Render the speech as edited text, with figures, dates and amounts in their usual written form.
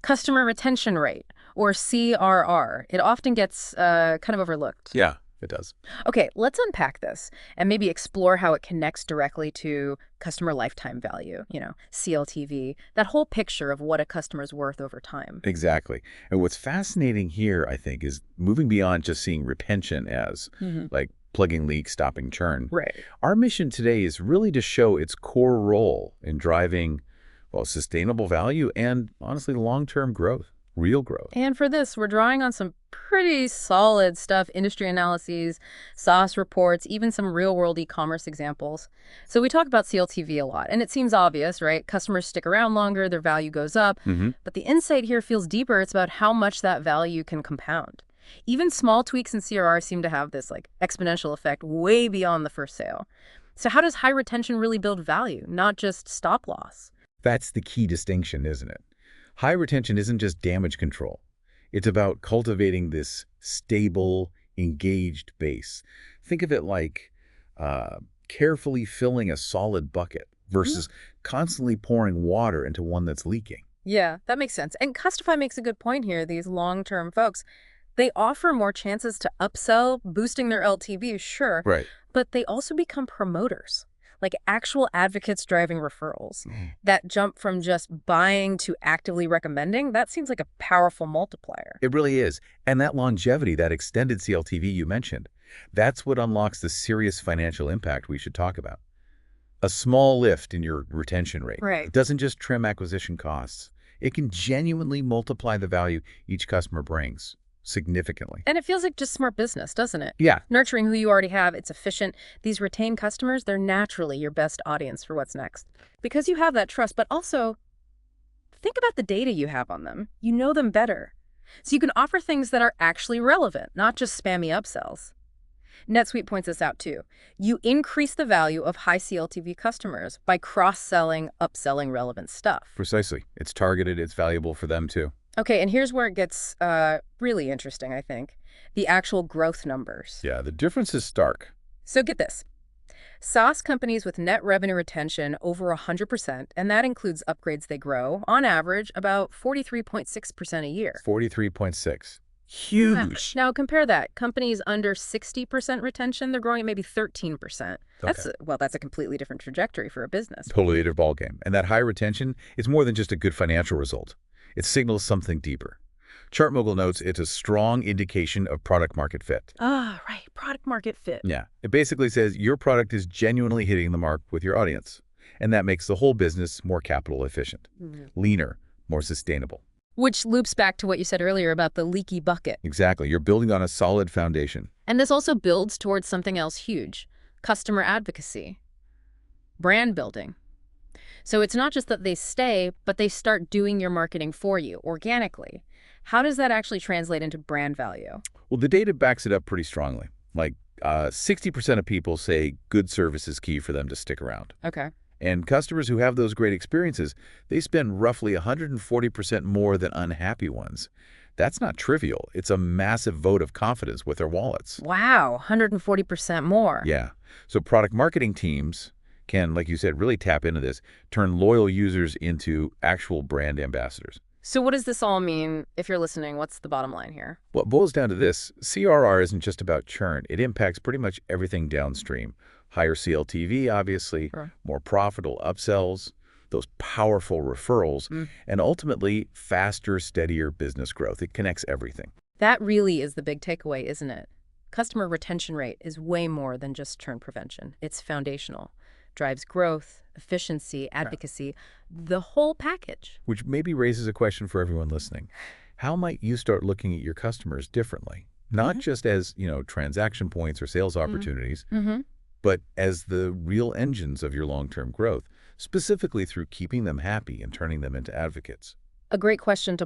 Customer retention rate, or CRR. It often gets kind of overlooked. Yeah, it does. Okay, let's unpack this and maybe explore how it connects directly to customer lifetime value, CLTV, that whole picture of what a customer's worth over time. Exactly. And what's fascinating here, I think, is moving beyond just seeing retention as like plugging leaks, stopping churn. Right. Our mission today is really to show its core role in driving, well, sustainable value and, honestly, long-term growth, real growth. And for this, we're drawing on some pretty solid stuff, industry analyses, SaaS reports, even some real-world e-commerce examples. So we talk about CLTV a lot, and it seems obvious, right? Customers stick around longer, their value goes up. But the insight here feels deeper. It's about how much that value can compound. Even small tweaks in CRR seem to have this exponential effect way beyond the first sale. So how does high retention really build value, not just stop loss? That's the key distinction, isn't it? High retention isn't just damage control. It's about cultivating this stable, engaged base. Think of it like carefully filling a solid bucket versus constantly pouring water into one that's leaking. Yeah, that makes sense. And Custify makes a good point here. These long-term folks, they offer more chances to upsell, boosting their LTV, sure, Right. but they also become promoters, like actual advocates driving referrals. That jump from just buying to actively recommending, that seems like a powerful multiplier. It really is. And that longevity, that extended CLTV you mentioned, that's what unlocks the serious financial impact we should talk about. A small lift in your retention rate Right. doesn't just trim acquisition costs. It can genuinely multiply the value each customer brings significantly. And it feels like just smart business, doesn't it? Yeah, Nurturing who you already have, it's efficient. These retained customers, they're naturally your best audience for what's next. Because you have that trust, but also think about the data you have on them. You know them better. So you can offer things that are actually relevant, not just spammy upsells. NetSuite points this out too. You increase the value of high CLTV customers by cross-selling, upselling relevant stuff. precisely. It's targeted. It's valuable for them too. Okay, and here's where it gets really interesting, I think. The actual growth numbers. Yeah, the difference is stark. So get this. SaaS companies with net revenue retention over 100%, and that includes upgrades they grow, on average, about 43.6% a year. 43.6. Huge. Now compare that. Companies under 60% retention, they're growing at maybe 13%. That's a completely different trajectory for a business. Totally different ballgame. And that high retention is more than just a good financial result. It signals something deeper. ChartMogul notes it's a strong indication of product market fit. Ah, right. Product market fit. Yeah. It basically says your product is genuinely hitting the mark with your audience. And that makes the whole business more capital efficient, leaner, more sustainable. Which loops back to what you said earlier about the leaky bucket. Exactly. You're building on a solid foundation. And this also builds towards something else huge, customer advocacy, brand building. So it's not just that they stay, but they start doing your marketing for you organically. How does that actually translate into brand value? Well, the data backs it up pretty strongly. Like 60% of people say good service is key for them to stick around. Okay. And customers who have those great experiences, they spend roughly 140% more than unhappy ones. That's not trivial. It's a massive vote of confidence with their wallets. Wow, 140% more. Yeah. So product marketing teams can, like you said, really tap into this, turn loyal users into actual brand ambassadors. So what does this all mean? If you're listening, what's the bottom line here? What boils down to this, CRR isn't just about churn. It impacts pretty much everything downstream. Higher CLTV, obviously, Sure. more profitable upsells, those powerful referrals, and ultimately faster, steadier business growth. It connects everything. That really is the big takeaway, isn't it? Customer retention rate is way more than just churn prevention. It's foundational. Drives growth, efficiency, advocacy, the whole package. Which maybe raises a question for everyone listening. How might you start looking at your customers differently? Not just as, transaction points or sales opportunities, but as the real engines of your long-term growth, specifically through keeping them happy and turning them into advocates. A great question to